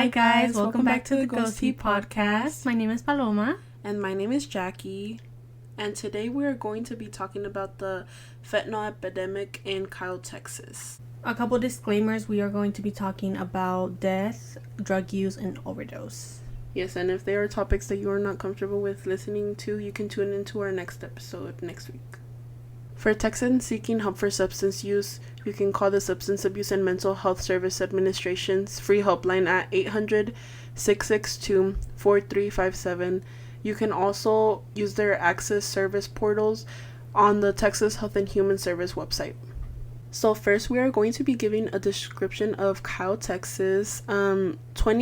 Hi guys, welcome back to the GhosTea podcast. My name is Paloma. And my name is Jackie. And today we are going to be talking about the fentanyl epidemic in Kyle, Texas. A couple disclaimers: we are going to be talking about death, drug use, and overdose. Yes, and if there are topics that you are not comfortable with listening to, you can tune into our next episode next week. For Texans seeking help for substance use, you can call the Substance Abuse and Mental Health Service Administration's free helpline at 800-662-4357. You can also use their access service portals on the Texas Health and Human Service website. So first, we are going to be giving a description of Kyle, Texas. 20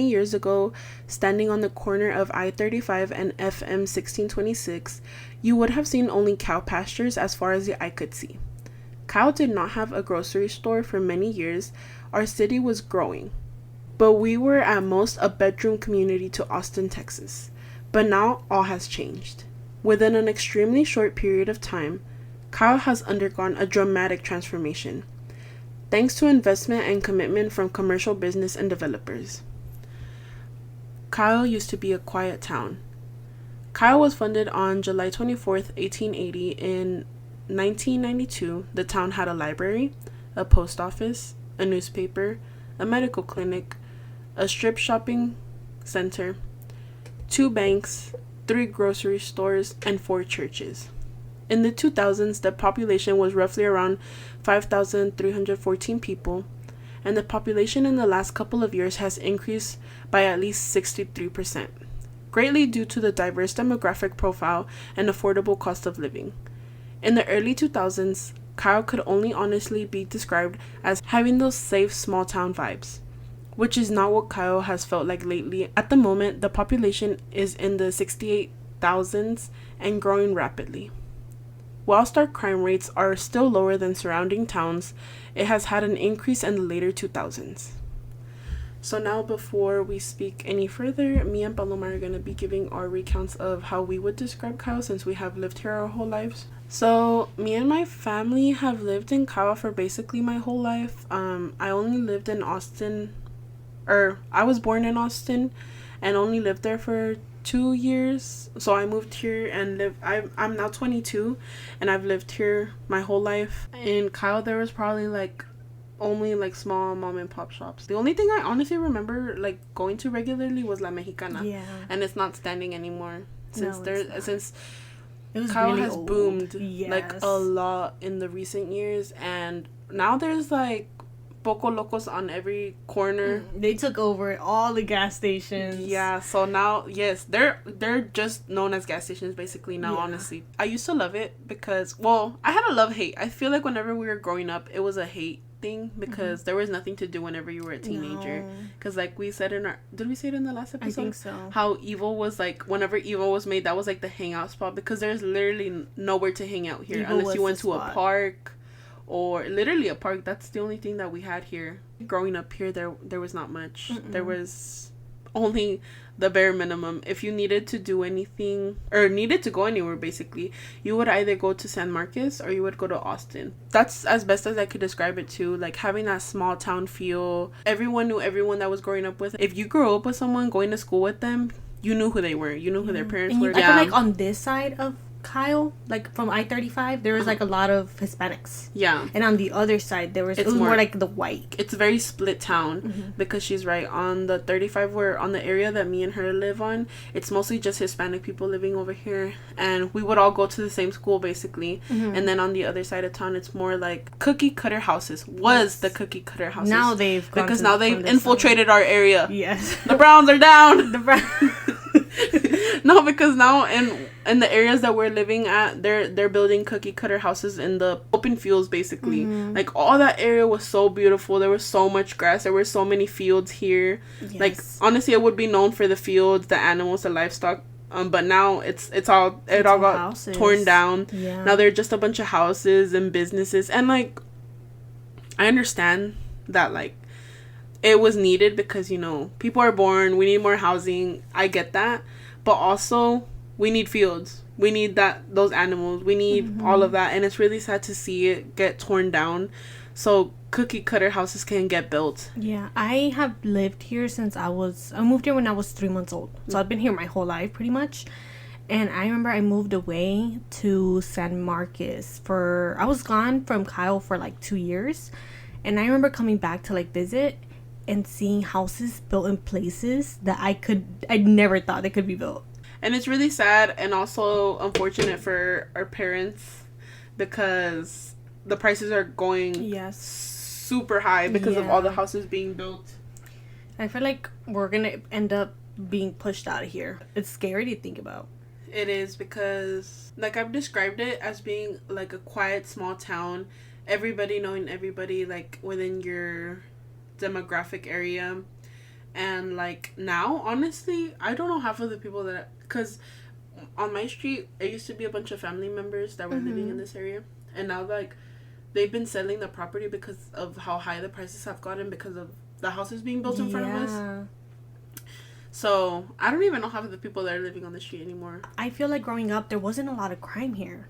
years ago, standing on the corner of I-35 and FM 1626, you would have seen only cow pastures as far as the eye could see. Kyle did not have a grocery store for many years. Our city was growing, but we were at most a bedroom community to Austin, Texas. But now all has changed. Within an extremely short period of time, Kyle has undergone a dramatic transformation, thanks to investment and commitment from commercial business and developers. Kyle used to be a quiet town. Kyle was founded on July 24th, 1880. In 1992, the town had a library, a post office, a newspaper, a medical clinic, a strip shopping center, 2 banks, 3 grocery stores, and 4 churches. In the 2000s, the population was roughly around 5,314 people, and the population in the last couple of years has increased by at least 63%, greatly due to the diverse demographic profile and affordable cost of living. In the early 2000s, Kyle could only honestly be described as having those safe small town vibes, which is not what Kyle has felt like lately. At the moment, the population is in the 68,000s and growing rapidly. Whilst our crime rates are still lower than surrounding towns, it has had an increase in the later 2000s. So now, before we speak any further, me and Paloma are going to be giving our recounts of how we would describe Kyle since we have lived here our whole lives. So me and my family have lived in Kyle for basically my whole life. I only lived in Austin, I was born in Austin and only lived there for 2 years. So I moved here and I'm now 22 and I've lived here my whole life. In Kyle, there was probably only small mom and pop shops. The only thing I honestly remember going to regularly was La Mexicana. Yeah. And it's not standing anymore since it was Kyle really has old. boomed Yes. a lot in the recent years, and now there's Poco Locos on every corner. They took over all the gas stations. Yeah, so now, yes, they're just known as gas stations basically now, Yeah. honestly. I used to love it because, well, I had a love-hate. I feel like whenever we were growing up, it was a hate thing because there was nothing to do whenever you were a teenager. Because we said did we say it in the last episode? I think so. How Evil was whenever Evil was made, that was the hangout spot because there's literally nowhere to hang out here unless you went to a park. Or literally a park. That's the only thing that we had here. Growing up here, there was not much. There was only the bare minimum. If you needed to do anything or needed to go anywhere, basically, you would either go to San Marcos or you would go to Austin. That's as best as I could describe it too. Having that small town feel. Everyone knew everyone that was growing up with. If you grew up with someone, going to school with them, you knew who they were. You knew who their parents were. I feel on this side of Kyle, from I-35, there was a lot of Hispanics. Yeah. And on the other side, it was more the white. It's a very split town because she's right. On the 35, on the area that me and her live on, it's mostly just Hispanic people living over here. And we would all go to the same school, basically. And then on the other side of town, it's more cookie cutter houses. The cookie cutter houses. Now they've infiltrated our area. Yes. The Browns are down. The Browns. No, because now in the areas that we're living at, they're building cookie cutter houses in the open fields, basically. All that area was so beautiful. There was so much grass. There were so many fields here. Yes. Honestly, it would be known for the fields, the animals, the livestock. But now it all got houses. Torn down. Yeah. Now they're just a bunch of houses and businesses. And I understand that it was needed because people are born. We need more housing. I get that. But also, we need fields. We need those animals. We need all of that. And it's really sad to see it get torn down so cookie cutter houses can get built. Yeah, I have lived here since I moved here when I was 3 months old. So I've been here my whole life pretty much. And I remember I moved away to San Marcos I was gone from Kyle for like 2 years. And I remember coming back to like visit and seeing houses built in places that I never thought they could be built. And it's really sad and also unfortunate for our parents because the prices are going super high because of all the houses being built. I feel like we're going to end up being pushed out of here. It's scary to think about. It is because, like, I've described it as being like a quiet small town. Everybody knowing everybody, like, within your demographic area. And, like, now, honestly, I don't know half of the people because on my street, it used to be a bunch of family members that were living in this area. And now, like, they've been selling the property because of how high the prices have gotten because of the houses being built in front of us. So, I don't even know half of the people that are living on the street anymore. I feel like growing up, there wasn't a lot of crime here.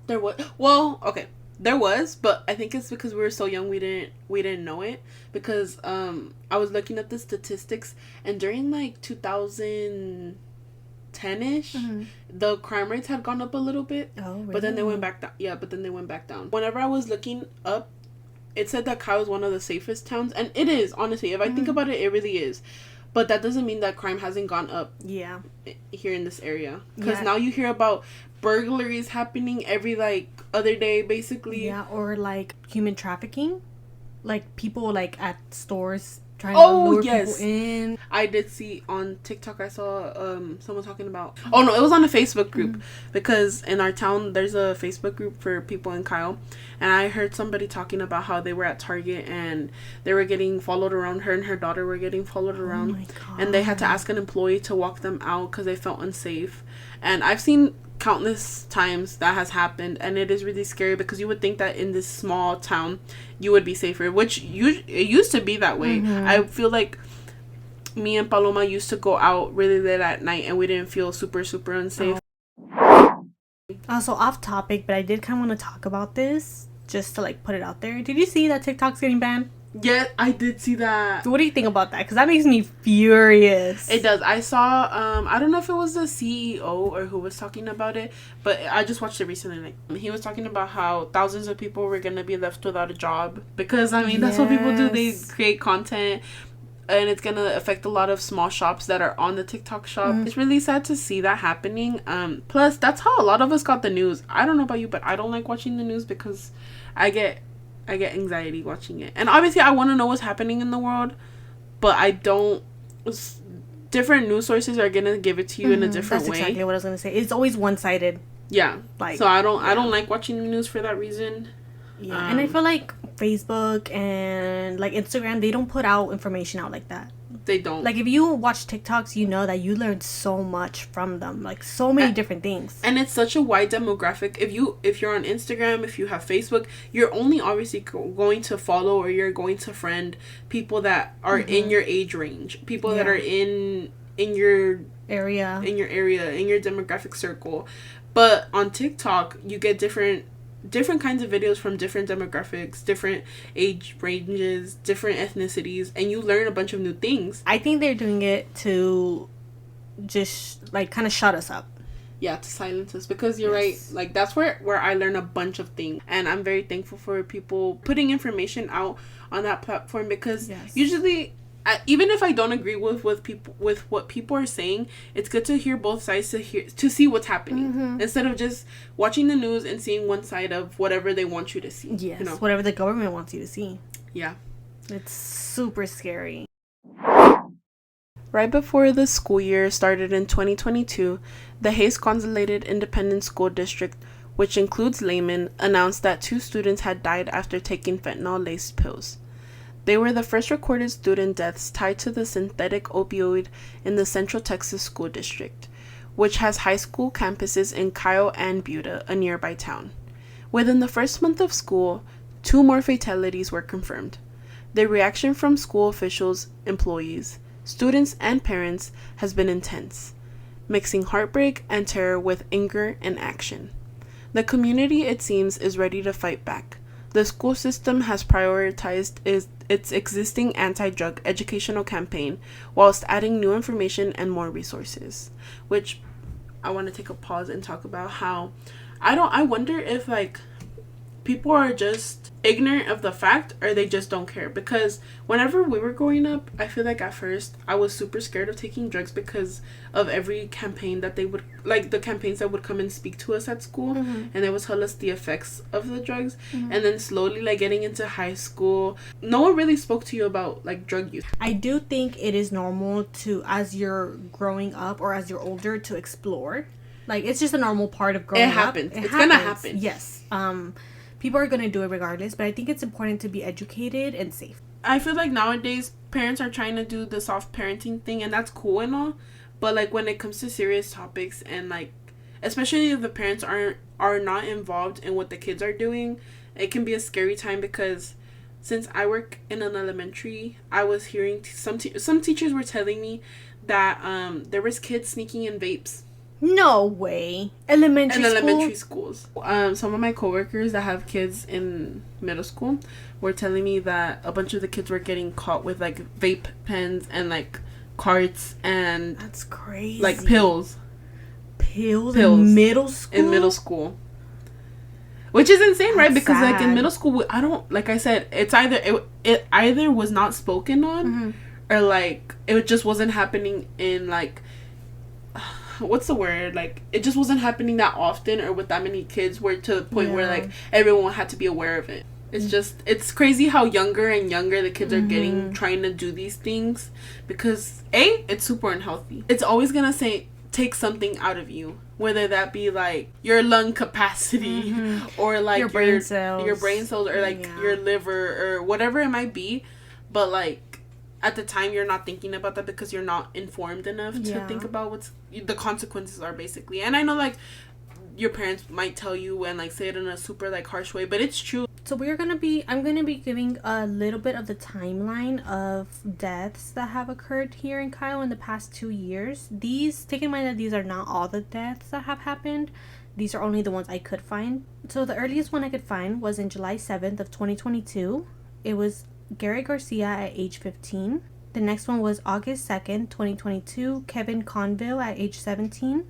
There was, well, okay, there was, but I think it's because we were so young we didn't know it. Because I was looking at the statistics, and during like 2010-ish, the crime rates had gone up a little bit. Oh, really? But then they went back down. Yeah, but then they went back down. Whenever I was looking up, it said that Kyle is one of the safest towns, and it is, honestly. If I think about it, it really is. But that doesn't mean that crime hasn't gone up here in this area. Because now you hear about burglaries happening every, like, other day, basically. Yeah, or, like, human trafficking. Like, people, like, at stores trying to lure people in. I did see on TikTok, I saw someone talking about... Oh, no, it was on a Facebook group. Because in our town, there's a Facebook group for people in Kyle. And I heard somebody talking about how they were at Target and they were getting followed around. Her and her daughter were getting followed around. Oh my God. And they had to ask an employee to walk them out because they felt unsafe. And I've seen countless times that has happened, and it is really scary because you would think that in this small town you would be safer, which it used to be that way. I feel like me and Paloma used to go out really late at night and we didn't feel super unsafe. Also off topic, but I did kind of want to talk about this just to like put it out there. Did you see that TikTok's getting banned? Yeah, I did see that. What do you think about that? Because that makes me furious. It does. I saw, I don't know if it was the CEO or who was talking about it, but I just watched it recently. Like, he was talking about how thousands of people were going to be left without a job. Because, I mean, that's what people do. They create content, and it's going to affect a lot of small shops that are on the TikTok shop. It's really sad to see that happening. Plus, that's how a lot of us got the news. I don't know about you, but I don't like watching the news because I get anxiety watching it. And obviously I want to know what's happening in the world, but I don't. Different news sources are gonna give it to you in a different way. That's exactly what I was gonna say. It's always one-sided. Yeah. Like, so I don't like watching the news for that reason. Yeah. And I feel like Facebook and like Instagram, they don't put out information out like that. They don't. Like, if you watch TikToks, you know that you learn so much from them, like so many different things. And it's such a wide demographic. If you're on Instagram, if you have Facebook, you're only obviously going to follow or you're going to friend people that are in your age range, people that are in your area, in your demographic circle. But on TikTok, you get different kinds of videos from different demographics, different age ranges, different ethnicities, and you learn a bunch of new things. I think they're doing it to just like kind of shut us up. Yeah, to silence us, because you're right. Like, that's where I learn a bunch of things, and I'm very thankful for people putting information out on that platform, because usually, even if I don't agree with what people are saying, it's good to hear both sides to see what's happening instead of just watching the news and seeing one side of whatever they want you to see. Yes, whatever the government wants you to see. Yeah, it's super scary. Right before the school year started in 2022, the Hayes Consolidated Independent School District, which includes laymen, announced that 2 students had died after taking fentanyl-laced pills. They were the first recorded student deaths tied to the synthetic opioid in the Central Texas School District, which has high school campuses in Kyle and Buda, a nearby town. Within the first month of school, 2 more fatalities were confirmed. The reaction from school officials, employees, students, and parents has been intense. mixing heartbreak and terror with anger and action. The community, it seems, is ready to fight back. The school system has prioritized its existing anti-drug educational campaign whilst adding new information and more resources. Which I want to take a pause and talk about how I wonder if like people are just ignorant of the fact or they just don't care, because whenever we were growing up, I feel like at first I was super scared of taking drugs because of every campaign that they would, like the campaigns that would come and speak to us at school, and they would tell us the effects of the drugs. And then slowly, like getting into high school, no one really spoke to you about like drug use. I do think it is normal to, as you're growing up or as you're older, to explore. Like, it's just a normal part of growing up. It happens. It's gonna happen. Yes. People are going to do it regardless, but I think it's important to be educated and safe. I feel like nowadays parents are trying to do the soft parenting thing, and that's cool and all, but like when it comes to serious topics, and like especially if the parents are not involved in what the kids are doing, it can be a scary time, because since I work in an elementary, I was hearing some teachers were telling me that there was kids sneaking in vapes. No way. Elementary schools. Some of my coworkers that have kids in middle school were telling me that a bunch of the kids were getting caught with like vape pens and like carts and that's crazy. Like pills in middle school. Which is insane, that's right? Because sad. Like in middle school, I don't, like I said, it's either it either was not spoken on, or like it just wasn't happening in like, what's the word, like it just wasn't happening that often or with that many kids, where to the point where like everyone had to be aware of it. It's just, it's crazy how younger and younger the kids are getting trying to do these things, because it's super unhealthy. It's always gonna take something out of you, whether that be like your lung capacity or like your brain cells or like your liver or whatever it might be, but like at the time you're not thinking about that because you're not informed enough to think about what's the consequences are, basically. And I know like your parents might tell you and like say it in a super like harsh way, but it's true. So I'm gonna be giving a little bit of the timeline of deaths that have occurred here in Kyle in the past 2 years. Take in mind that these are not all the deaths that have happened. These are only the ones I could find. So the earliest one I could find was in July 7th of 2022. It was Gary Garcia at age 15. The next one was August 2nd, 2022, Kevin Conville at age 17.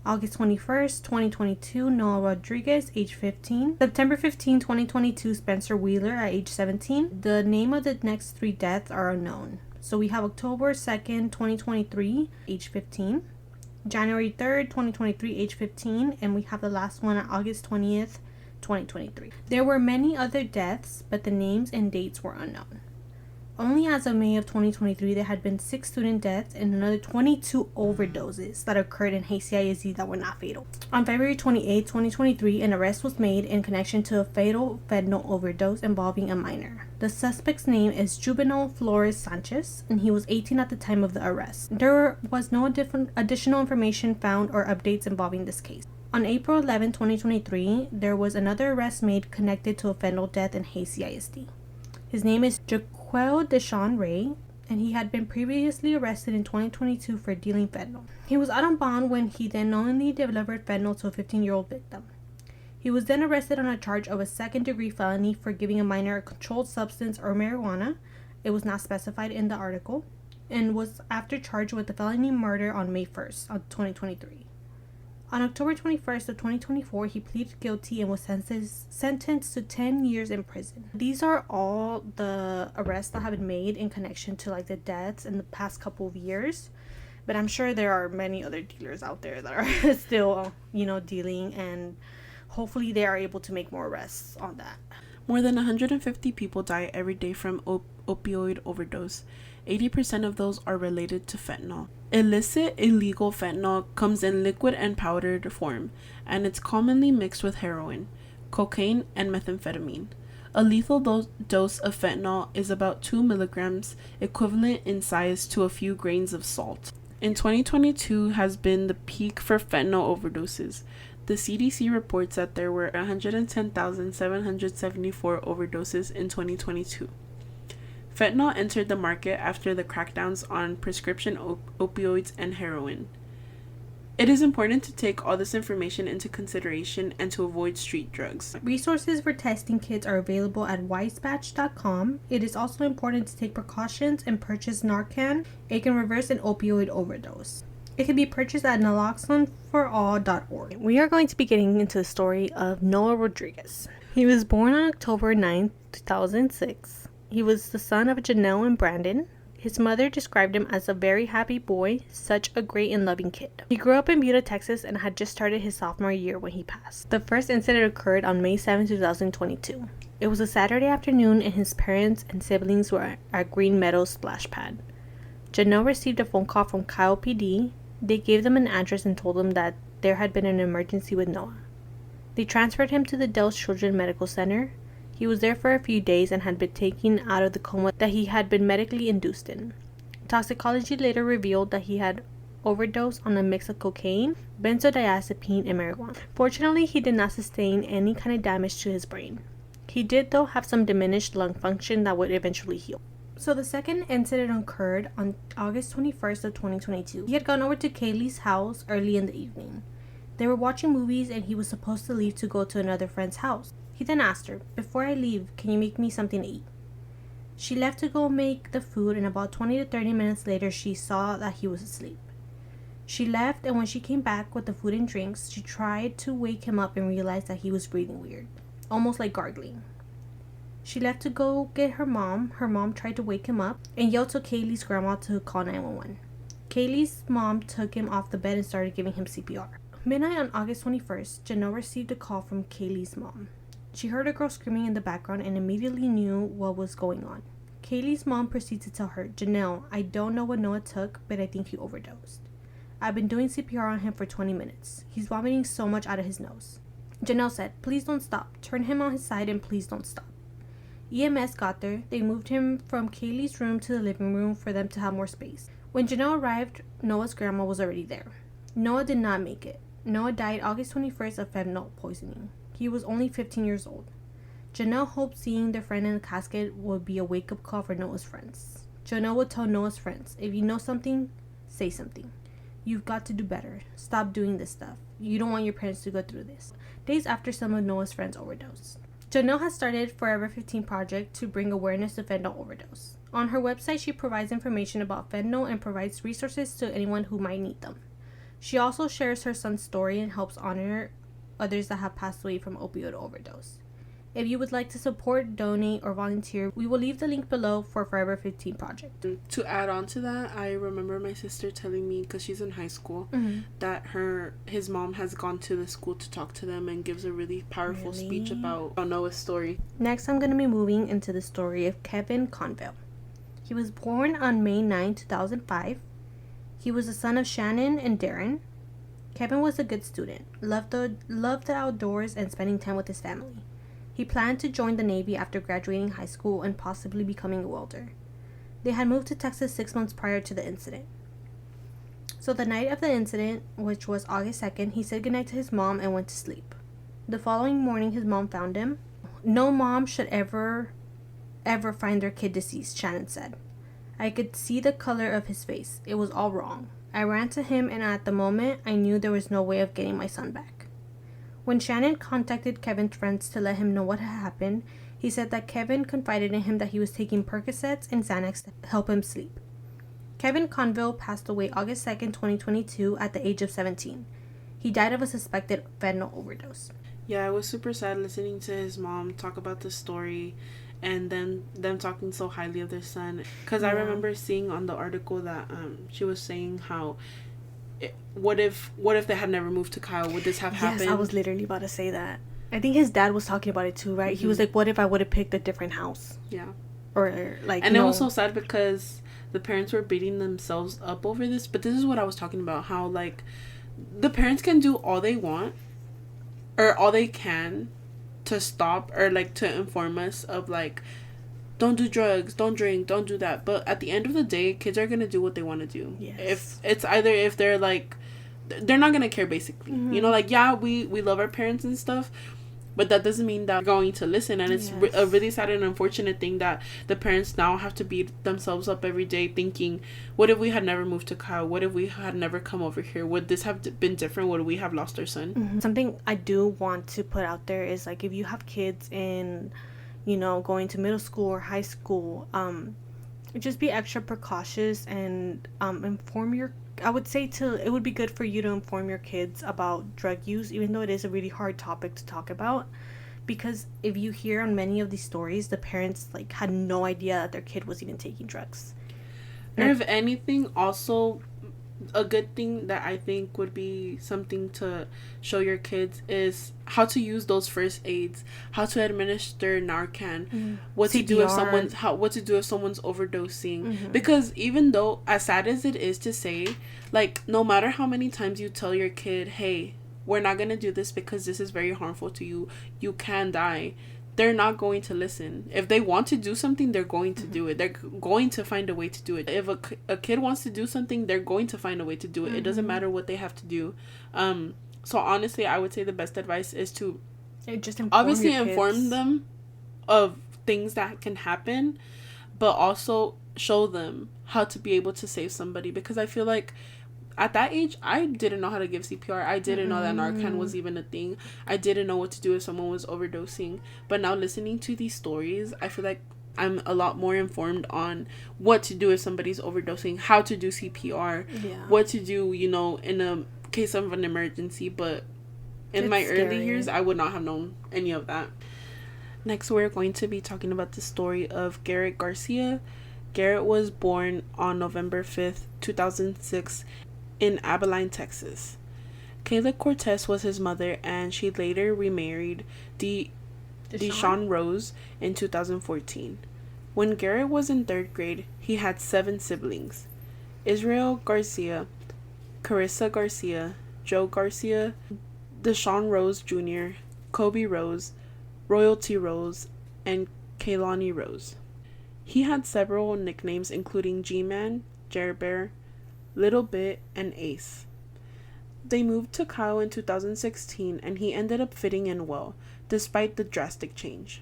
August 21st, 2022, Noah Rodriguez, age 15. September 15, 2022, Spencer Wheeler at age 17. The name of the next 3 deaths are unknown. So we have October 2nd, 2023, age 15. January 3rd, 2023, age 15. And we have the last one on August 20th, 2023. There were many other deaths, but the names and dates were unknown. Only as of May of 2023, there had been 6 student deaths and another 22 overdoses that occurred in HCISD that were not fatal. On February 28, 2023, an arrest was made in connection to a fatal fentanyl overdose involving a minor. The suspect's name is Juvenal Flores Sanchez, and he was 18 at the time of the arrest. There was no additional information found or updates involving this case. On April 11, 2023, there was another arrest made connected to a fentanyl death in HCISD. His name is Jaquel Deshawn Ray, and he had been previously arrested in 2022 for dealing fentanyl. He was out on bond when he then knowingly delivered fentanyl to a 15-year-old victim. He was then arrested on a charge of a second-degree felony for giving a minor a controlled substance or marijuana. It was not specified in the article, and was after charged with the felony murder on May 1st of 2023. On October 21st of 2024, he pleaded guilty and was sentenced to 10 years in prison. These are all the arrests that have been made in connection to like the deaths in the past couple of years. But I'm sure there are many other dealers out there that are still, dealing, and hopefully they are able to make more arrests on that. More than 150 people die every day from opioid overdose. 80% of those are related to fentanyl. Illicit, illegal fentanyl comes in liquid and powdered form, and it's commonly mixed with heroin, cocaine, and methamphetamine. A lethal dose of fentanyl is about 2 milligrams, equivalent in size to a few grains of salt. In 2022 has been the peak for fentanyl overdoses. The CDC reports that there were 110,774 overdoses in 2022. Fentanyl entered the market after the crackdowns on prescription opioids and heroin. It is important to take all this information into consideration and to avoid street drugs. Resources for testing kits are available at wisebatch.com. It is also important to take precautions and purchase Narcan. It can reverse an opioid overdose. It can be purchased at naloxoneforall.org. We are going to be getting into the story of Noah Rodriguez. He was born on October 9, 2006. He was the son of Janelle and Brandon. His mother described him as a very happy boy, such a great and loving kid. He grew up in Buda, Texas, and had just started his sophomore year when he passed. The first incident occurred on May 7, 2022. It was a Saturday afternoon, and his parents and siblings were at Green Meadows Splash Pad. Janelle received a phone call from Kyle PD. They gave them an address and told them that there had been an emergency with Noah. They transferred him to the Dells Children's Medical Center. He was there for a few days and had been taken out of the coma that he had been medically induced in. Toxicology later revealed that he had overdosed on a mix of cocaine, benzodiazepine, and marijuana. Fortunately, he did not sustain any kind of damage to his brain. He did, though, have some diminished lung function that would eventually heal. So the second incident occurred on August 21st of 2022. He had gone over to Kaylee's house early in the evening. They were watching movies and he was supposed to leave to go to another friend's house. He then asked her, "Before I leave, can you make me something to eat?" She left to go make the food, and about 20 to 30 minutes later, she saw that he was asleep. She left, and when she came back with the food and drinks, she tried to wake him up and realized that he was breathing weird, almost like gargling. She left to go get her mom. Her mom tried to wake him up and yelled to Kaylee's grandma to call 911. Kaylee's mom took him off the bed and started giving him CPR. Midnight on August 21st, Janelle received a call from Kaylee's mom. She heard a girl screaming in the background and immediately knew what was going on. Kaylee's mom proceeded to tell her, "Janelle, I don't know what Noah took, but I think he overdosed. I've been doing CPR on him for 20 minutes. He's vomiting so much out of his nose." Janelle said, "Please don't stop. Turn him on his side and please don't stop." EMS got there. They moved him from Kaylee's room to the living room for them to have more space. When Janelle arrived, Noah's grandma was already there. Noah did not make it. Noah died August 21st of fentanyl poisoning. He was only 15 years old. Janelle hoped seeing their friend in the casket would be a wake-up call for Noah's friends. Janelle would tell Noah's friends, "If you know something, say something. You've got to do better. Stop doing this stuff. You don't want your parents to go through this." Days after some of Noah's friends overdosed, Janelle has started Forever 15 project to bring awareness to fentanyl overdose. On her website, she provides information about fentanyl and provides resources to anyone who might need them. She also shares her son's story and helps honor others that have passed away from opioid overdose. If you would like to support, donate, or volunteer, we will leave the link below for Forever 15 project. To add on to that, I remember my sister telling me, because she's in high school, that his mom has gone to the school to talk to them and gives a really powerful speech about Noah's story. Next, I'm going to be moving into the story of Kevin Conville. He was born on May 9, 2005. He was the son of Shannon and Darren. Kevin was a good student, loved the outdoors and spending time with his family. He planned to join the Navy after graduating high school and possibly becoming a welder. They had moved to Texas 6 months prior to the incident. So the night of the incident, which was August 2nd, he said goodnight to his mom and went to sleep. The following morning, his mom found him. "No mom should ever find their kid deceased," Shannon said. "I could see the color of his face. It was all wrong. I ran to him, and at the moment, I knew there was no way of getting my son back." When Shannon contacted Kevin's friends to let him know what had happened, he said that Kevin confided in him that he was taking Percocets and Xanax to help him sleep. Kevin Conville passed away August 2nd, 2022 at the age of 17. He died of a suspected fentanyl overdose. Yeah, it was super sad listening to his mom talk about the story and then them talking so highly of their son. Because I remember seeing on the article that she was saying how, what if they had never moved to Kyle? Would this have happened? Yes, I was literally about to say that. I think his dad was talking about it too, right? He was like, "What if I would have picked a different house?" Yeah. Or like, and it was so sad because the parents were beating themselves up over this. But this is what I was talking about, how like the parents can do all they want or all they can to stop or like to inform us of like, don't do drugs, don't drink, don't do that. But at the end of the day, kids are gonna do what they want to do. Yes. If it's either, if they're like, they're not gonna care basically. You know, like, yeah, we love our parents and stuff, but that doesn't mean that they're going to listen. And it's a really sad and unfortunate thing that the parents now have to beat themselves up every day thinking, what if we had never moved to Kyle? What if we had never come over here? Would this have been different? Would we have lost our son? Mm-hmm. Something I do want to put out there is, like, if you have kids in, you know, going to middle school or high school, just be extra precautious and inform your, I would say it would be good for you to inform your kids about drug use, even though it is a really hard topic to talk about. Because if you hear on many of these stories, the parents, like, had no idea that their kid was even taking drugs. And if anything, also a good thing that I think would be something to show your kids is how to use those first aids, how to administer Narcan, what to do if someone's overdosing. Because even though, as sad as it is to say, like, no matter how many times you tell your kid, hey, we're not gonna do this because this is very harmful to you, you can die, they're not going to listen. If they want to do something, they're going to do it. They're going to find a way to do it. If a kid wants to do something, they're going to find a way to do it. It doesn't matter what they have to do. So honestly, I would say the best advice is to just inform them of things that can happen, but also show them how to be able to save somebody. Because I feel like at that age, I didn't know how to give CPR. I didn't know that Narcan was even a thing. I didn't know what to do if someone was overdosing. But now, listening to these stories, I feel like I'm a lot more informed on what to do if somebody's overdosing, how to do CPR, what to do, you know, in a case of an emergency. But in my early years, I would not have known any of that. Next, we're going to be talking about the story of Garrett Garcia. Garrett was born on November 5th, 2006, in Abilene, Texas. Kayla Cortez was his mother, and she later remarried Deshawn Rose in 2014. When Garrett was in 3rd grade, he had 7 siblings: Israel Garcia, Carissa Garcia, Joe Garcia, Deshawn Rose Jr., Kobe Rose, Royalty Rose, and Kaylani Rose. He had several nicknames, including G-Man, Jer-Bear, Little Bit, and Ace. They moved to Kyle in 2016, and he ended up fitting in well, despite the drastic change.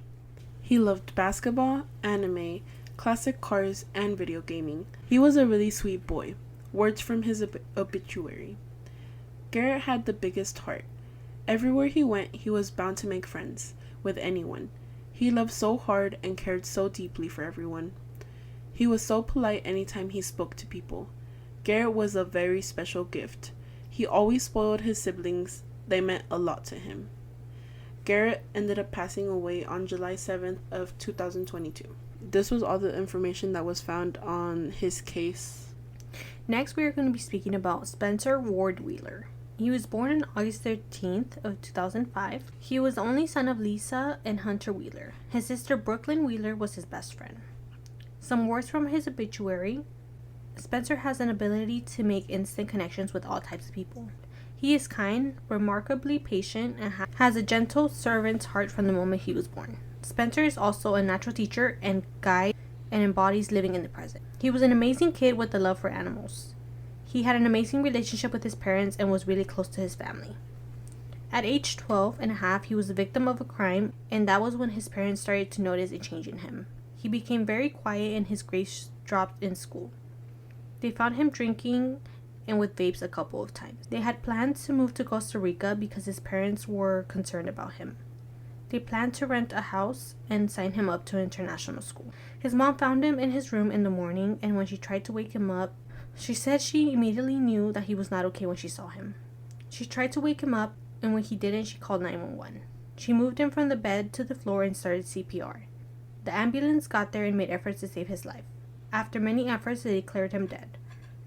He loved basketball, anime, classic cars, and video gaming. He was a really sweet boy. Words from his obituary. Garrett had the biggest heart. Everywhere he went, he was bound to make friends with anyone. He loved so hard and cared so deeply for everyone. He was so polite anytime he spoke to people. Garrett was a very special gift. He always spoiled his siblings. They meant a lot to him. Garrett ended up passing away on July 7th of 2022. This was all the information that was found on his case. Next, we are going to be speaking about Spencer Ward Wheeler. He was born on August 13th of 2005. He was the only son of Lisa and Hunter Wheeler. His sister Brooklyn Wheeler was his best friend. Some words from his obituary. Spencer has an ability to make instant connections with all types of people. He is kind, remarkably patient, and has a gentle servant's heart from the moment he was born. Spencer is also a natural teacher and guide and embodies living in the present. He was an amazing kid with a love for animals. He had an amazing relationship with his parents and was really close to his family. At age 12 and a half, he was the victim of a crime, and that was when his parents started to notice a change in him. He became very quiet and his grades dropped in school. They found him drinking and with vapes a couple of times. They had plans to move to Costa Rica because his parents were concerned about him. They planned to rent a house and sign him up to an international school. His mom found him in his room in the morning, and when she tried to wake him up, she said she immediately knew that he was not okay when she saw him. She tried to wake him up, and when he didn't, she called 911. She moved him from the bed to the floor and started CPR. The ambulance got there and made efforts to save his life. After many efforts, they declared him dead.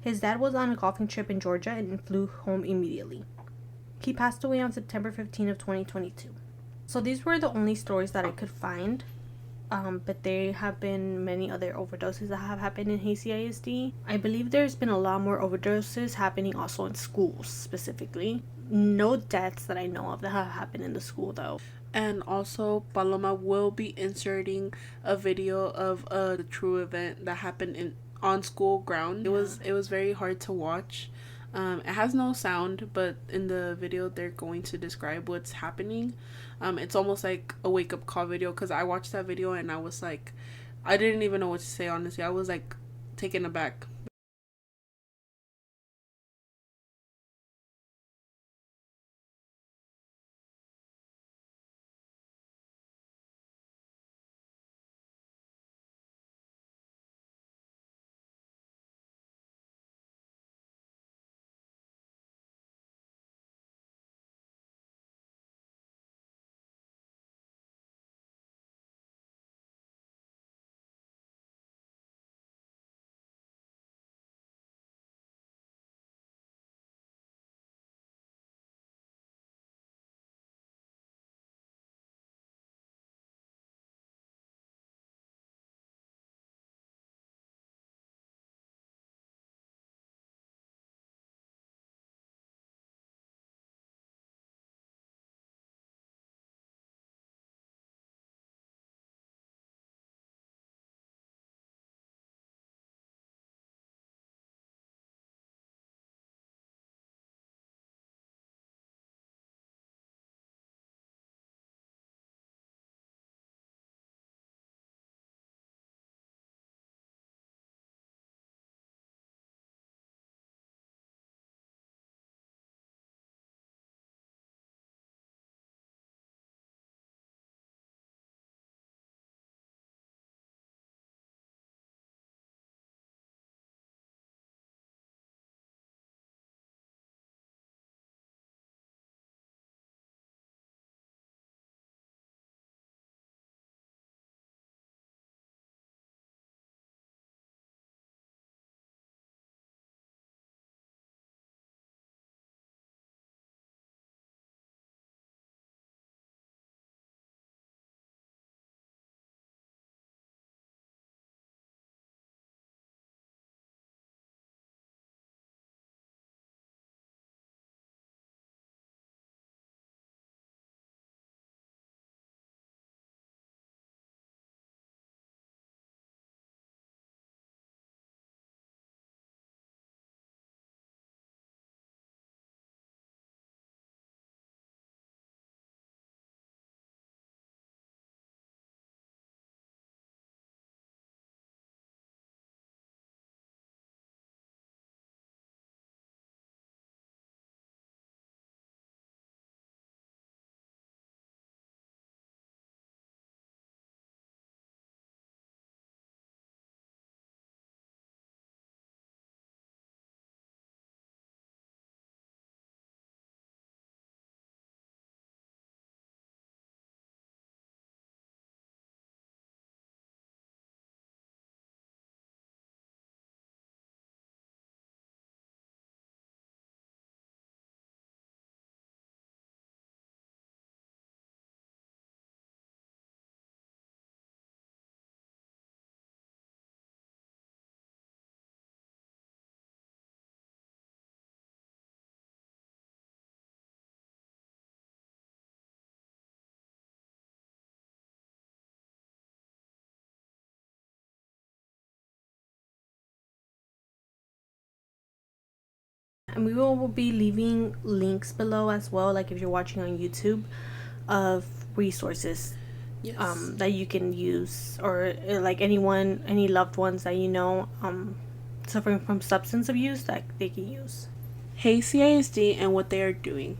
His dad was on a golfing trip in Georgia and flew home immediately. He passed away on September 15 of 2022. So these were the only stories that I could find. But there have been many other overdoses that have happened in Hazy ISD. I believe there's been a lot more overdoses happening also in schools specifically. No deaths that I know of that have happened in the school though. And also, Paloma will be inserting a video of the true event that happened on school ground. It was very hard to watch. It has no sound, but in the video they're going to describe what's happening. It's almost like a wake up call video, because I watched that video and I was like, I didn't even know what to say, honestly. I was like taken aback. And we will be leaving links below as well, like if you're watching on YouTube, of resources Yes. that you can use, or like anyone, any loved ones that you know suffering from substance abuse, that they can use. Hey CISD and what they are doing.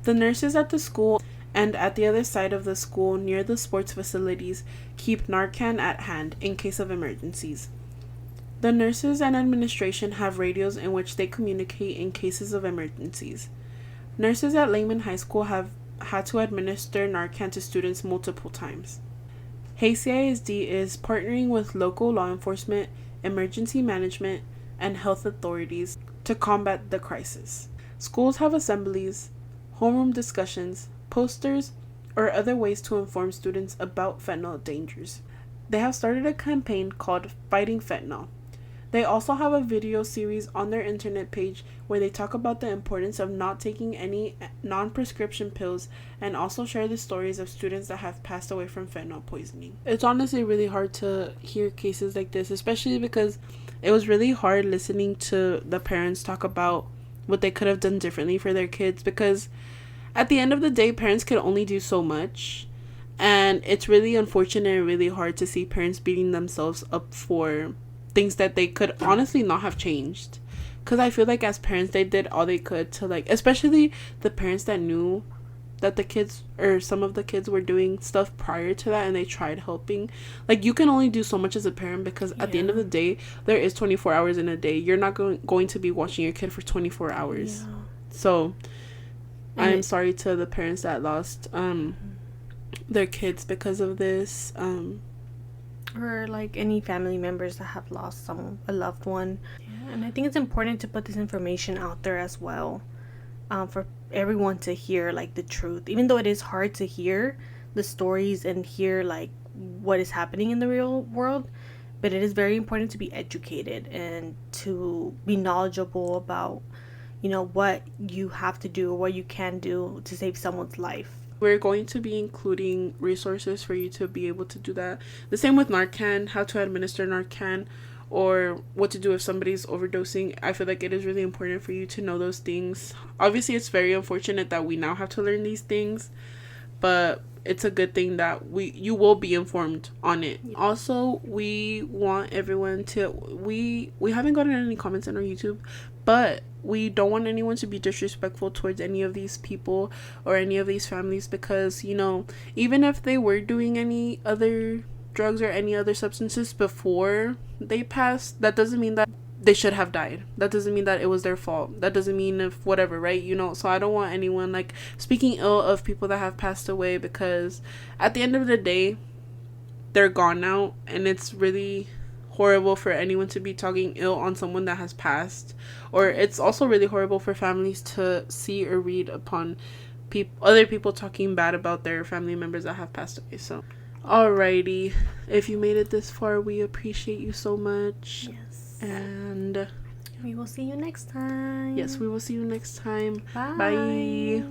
The nurses at the school and at the other side of the school near the sports facilities keep Narcan at hand in case of emergencies. The nurses and administration have radios in which they communicate in cases of emergencies. Nurses at Lehman High School have had to administer Narcan to students multiple times. Hey CISD is partnering with local law enforcement, emergency management, and health authorities to combat the crisis. Schools have assemblies, homeroom discussions, posters, or other ways to inform students about fentanyl dangers. They have started a campaign called Fighting Fentanyl. They also have a video series on their internet page where they talk about the importance of not taking any non-prescription pills, and also share the stories of students that have passed away from fentanyl poisoning. It's honestly really hard to hear cases like this, especially because it was really hard listening to the parents talk about what they could have done differently for their kids, because at the end of the day, parents can only do so much. And it's really unfortunate and really hard to see parents beating themselves up for things that they could honestly not have changed. Because I feel like as parents, they did all they could to, like, especially the parents that knew that the kids or some of the kids were doing stuff prior to that, and they tried helping. Like, you can only do so much as a parent, because at the end of the day, there is 24 hours in a day. You're not going to be watching your kid for 24 hours. Yeah. So I'm sorry to the parents that lost their kids because of this, or like any family members that have lost a loved one. Yeah, and I think it's important to put this information out there as well, for everyone to hear, like, the truth, even though it is hard to hear the stories and hear, like, what is happening in the real world. But it is very important to be educated and to be knowledgeable about, you know, what you have to do or what you can do to save someone's life. We're going to be including resources for you to be able to do that. The same with Narcan, how to administer Narcan, or what to do if somebody's overdosing. I feel like it is really important for you to know those things. Obviously, it's very unfortunate that we now have to learn these things, but it's a good thing that you will be informed on it. Yeah. Also, we want everyone to, we haven't gotten any comments on our YouTube, but we don't want anyone to be disrespectful towards any of these people or any of these families, because, you know, even if they were doing any other drugs or any other substances before they passed, that doesn't mean that they should have died. That doesn't mean that it was their fault. That doesn't mean if whatever, right? You know, so I don't want anyone, like, speaking ill of people that have passed away, because at the end of the day, they're gone now, and it's really horrible for anyone to be talking ill on someone that has passed. Or it's also really horrible for families to see or read upon other people talking bad about their family members that have passed away. So alrighty, if you made it this far, we appreciate you so much. Yes. And we will see you next time. Yes, we will see you next time. Bye. Bye.